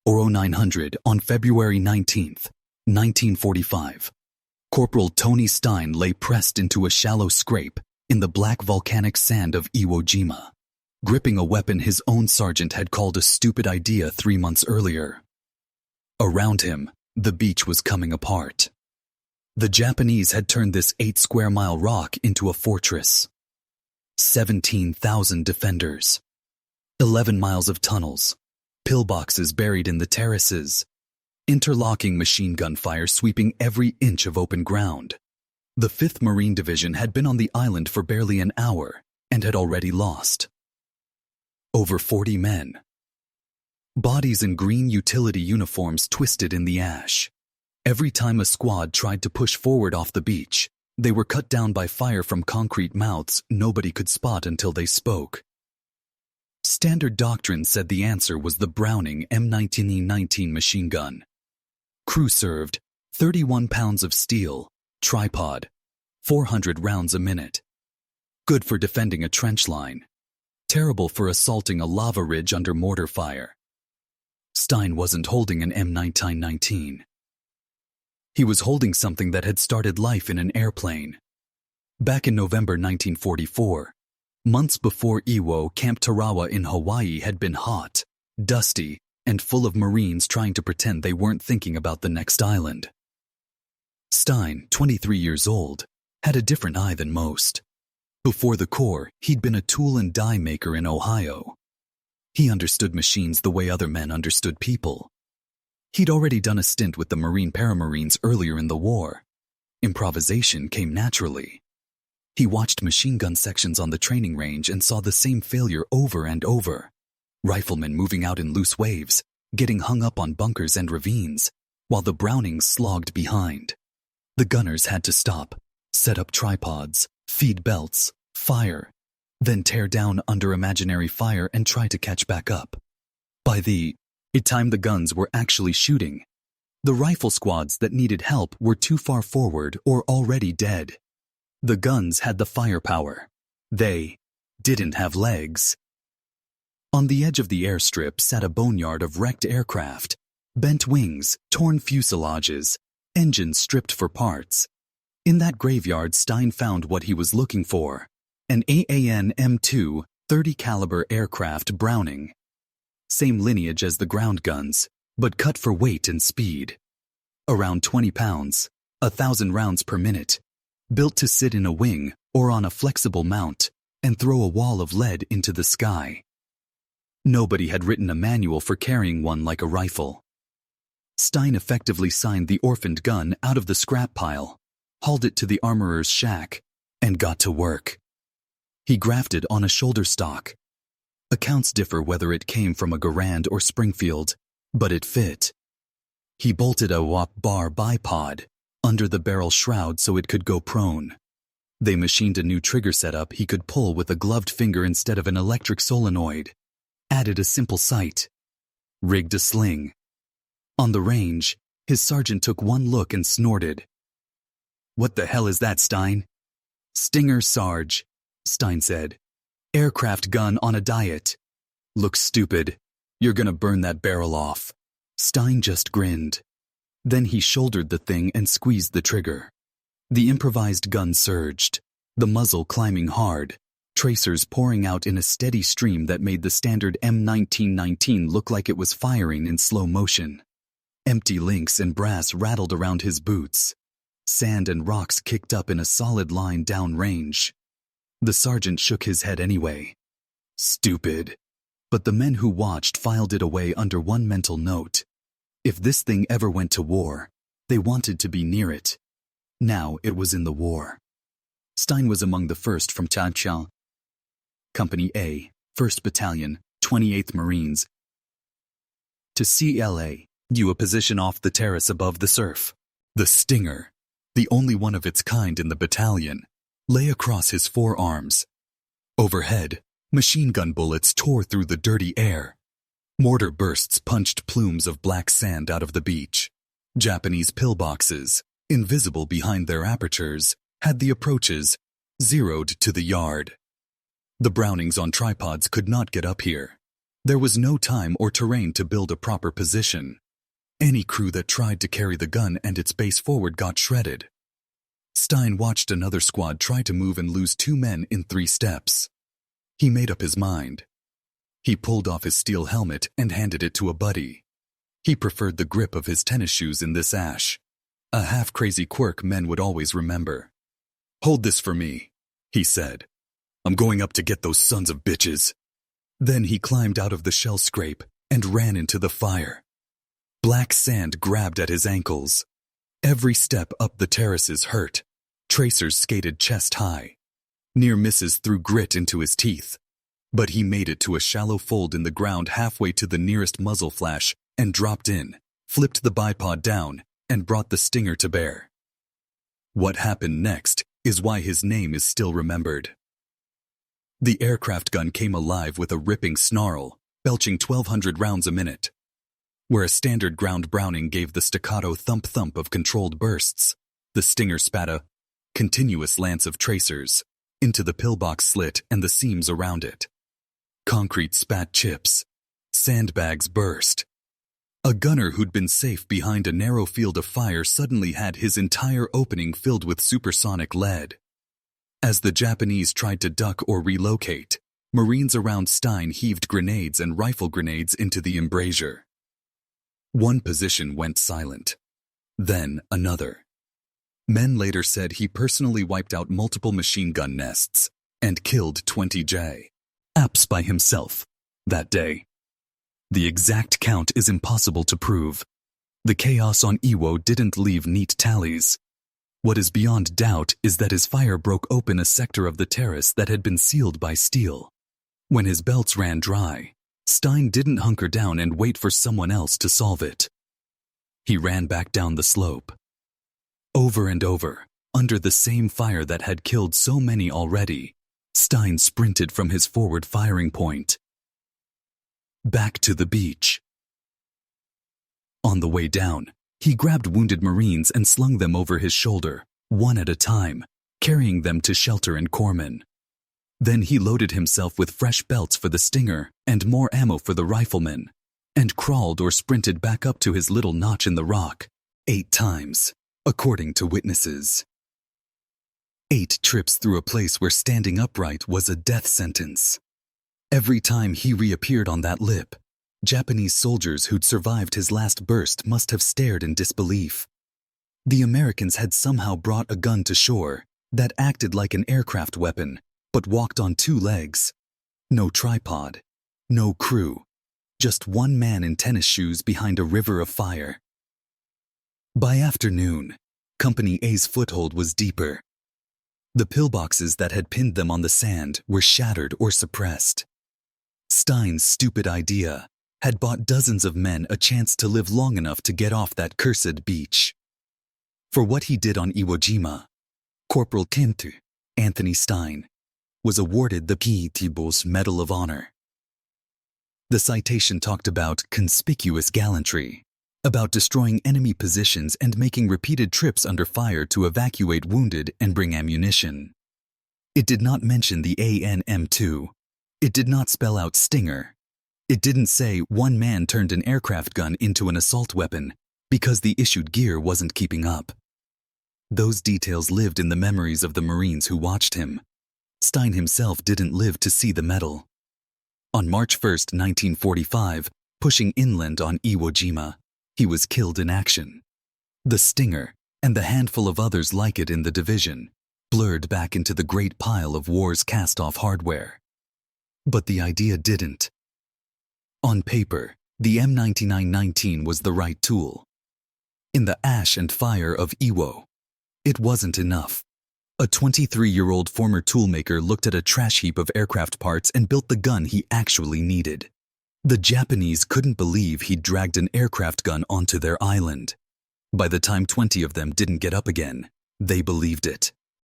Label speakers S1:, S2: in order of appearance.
S1: 0900 on February 19, 1945. Corporal Tony Stein lay pressed into a shallow scrape in the black volcanic sand of Iwo Jima, gripping a weapon his own sergeant had called a stupid idea 3 months earlier. Around him, the beach was coming apart. The Japanese had turned this 8-square-mile rock into a fortress. 17,000 defenders. 11 miles of tunnels. Pillboxes buried in the terraces. Interlocking machine gun fire sweeping every inch of open ground. The 5th Marine Division had been on the island for barely an hour and had already lost. Over 40 men. Bodies in green utility uniforms twisted in the ash. Every time a squad tried to push forward off the beach, they were cut down by fire from concrete mouths nobody could spot until they spoke. Standard doctrine said the answer was the Browning M1919 machine gun. Crew served 31 pounds of steel, tripod, 400 rounds a minute. Good for defending a trench line. Terrible for assaulting a lava ridge under mortar fire. Stein wasn't holding an M1919. He was holding something that had started life in an airplane. Back in November 1944, months before Iwo, Camp Tarawa in Hawaii had been hot, dusty, and full of Marines trying to pretend they weren't thinking about the next island. Stein, 23 years old, had a different eye than most. Before the Corps, he'd been a tool and die maker in Ohio. He understood machines the way other men understood people. He'd already done a stint with the Marine Paramarines earlier in the war. Improvisation came naturally. He watched machine gun sections on the training range and saw the same failure over and over. Riflemen moving out in loose waves, getting hung up on bunkers and ravines, while the Brownings slogged behind. The gunners had to stop, set up tripods, feed belts, fire, then tear down under imaginary fire and try to catch back up. By the time the guns were actually shooting, the rifle squads that needed help were too far forward or already dead. The guns had the firepower. They didn't have legs. On the edge of the airstrip sat a boneyard of wrecked aircraft, bent wings, torn fuselages, engines stripped for parts. In that graveyard, Stein found what he was looking for, an AAN M2 .30 caliber aircraft Browning. Same lineage as the ground guns, but cut for weight and speed. Around 20 pounds, 1,000 rounds per minute, built to sit in a wing or on a flexible mount and throw a wall of lead into the sky. Nobody had written a manual for carrying one like a rifle. Stein effectively signed the orphaned gun out of the scrap pile, hauled it to the armorer's shack, and got to work. He grafted on a shoulder stock. Accounts differ whether it came from a Garand or Springfield, but it fit. He bolted a WAP bar bipod under the barrel shroud so it could go prone. They machined a new trigger setup he could pull with a gloved finger instead of an electric solenoid. Added a simple sight. Rigged a sling. On the range, his sergeant took one look and snorted. "What the hell is that, Stein?" "Stinger, Sarge," Stein said. "Aircraft gun on a diet. Looks stupid. You're gonna burn that barrel off." Stein just grinned. Then he shouldered the thing and squeezed the trigger. The improvised gun surged, the muzzle climbing hard, tracers pouring out in a steady stream that made the standard M1919 look like it was firing in slow motion. Empty links and brass rattled around his boots. Sand and rocks kicked up in a solid line downrange. The sergeant shook his head anyway. Stupid. But the men who watched filed it away under one mental note. If this thing ever went to war, they wanted to be near it. Now it was in the war. Stein was among the first from Tachan, Company A, 1st Battalion, 28th Marines, to CLA, a position off the terrace above the surf. The Stinger, the only one of its kind in the battalion, lay across his forearms. Overhead, machine gun bullets tore through the dirty air. Mortar bursts punched plumes of black sand out of the beach. Japanese pillboxes, invisible behind their apertures, had the approaches zeroed to the yard. The Brownings on tripods could not get up here. There was no time or terrain to build a proper position. Any crew that tried to carry the gun and its base forward got shredded. Stein watched another squad try to move and lose 2 men in 3 steps. He made up his mind. He pulled off his steel helmet and handed it to a buddy. He preferred the grip of his tennis shoes in this ash, a half-crazy quirk men would always remember. "Hold this for me," he said. "I'm going up to get those sons of bitches." Then he climbed out of the shell scrape and ran into the fire. Black sand grabbed at his ankles. Every step up the terraces hurt. Tracers skated chest high. Near misses threw grit into his teeth. But he made it to a shallow fold in the ground halfway to the nearest muzzle flash and dropped in, flipped the bipod down, and brought the stinger to bear. What happened next is why his name is still remembered. The aircraft gun came alive with a ripping snarl, belching 1,200 rounds a minute. Where a standard ground Browning gave the staccato thump-thump of controlled bursts, the stinger spat a continuous lance of tracers into the pillbox slit and the seams around it. Concrete spat chips. Sandbags burst. A gunner who'd been safe behind a narrow field of fire suddenly had his entire opening filled with supersonic lead. As the Japanese tried to duck or relocate, Marines around Stein heaved grenades and rifle grenades into the embrasure. One position went silent. Then another. Men later said he personally wiped out multiple machine gun nests and killed 20 Japs by himself that day. The exact count is impossible to prove. The chaos on Iwo didn't leave neat tallies. What is beyond doubt is that his fire broke open a sector of the terrace that had been sealed by steel. When his belts ran dry, Stein didn't hunker down and wait for someone else to solve it. He ran back down the slope. Over and over, under the same fire that had killed so many already, Stein sprinted from his forward firing point. Back to the beach. On the way down, he grabbed wounded Marines and slung them over his shoulder, one at a time, carrying them to shelter and corpsmen. Then he loaded himself with fresh belts for the stinger and more ammo for the riflemen, and crawled or sprinted back up to his little notch in the rock, 8 times, according to witnesses. 8 trips through a place where standing upright was a death sentence. Every time he reappeared on that lip, Japanese soldiers who'd survived his last burst must have stared in disbelief. The Americans had somehow brought a gun to shore that acted like an aircraft weapon, but walked on 2 legs. No tripod, no crew, just one man in tennis shoes behind a river of fire. By afternoon, Company A's foothold was deeper. The pillboxes that had pinned them on the sand were shattered or suppressed. Stein's stupid idea had bought dozens of men a chance to live long enough to get off that cursed beach. For what he did on Iwo Jima, Corporal Tony Stein was awarded the Pillboxes Medal of Honor. The citation talked about conspicuous gallantry, about destroying enemy positions and making repeated trips under fire to evacuate wounded and bring ammunition. It did not mention the ANM2. It did not spell out Stinger. It didn't say one man turned an aircraft gun into an assault weapon because the issued gear wasn't keeping up. Those details lived in the memories of the Marines who watched him. Stein himself didn't live to see the medal. On March 1, 1945, pushing inland on Iwo Jima, he was killed in action. The Stinger, and the handful of others like it in the division, blurred back into the great pile of war's cast-off hardware. But the idea didn't. On paper, the M1919 was the right tool. In the ash and fire of Iwo, it wasn't enough. A 23-year-old former toolmaker looked at a trash heap of aircraft parts and built the gun he actually needed. The Japanese couldn't believe he'd dragged an aircraft gun onto their island. By the time 20 of them didn't get up again, they believed it.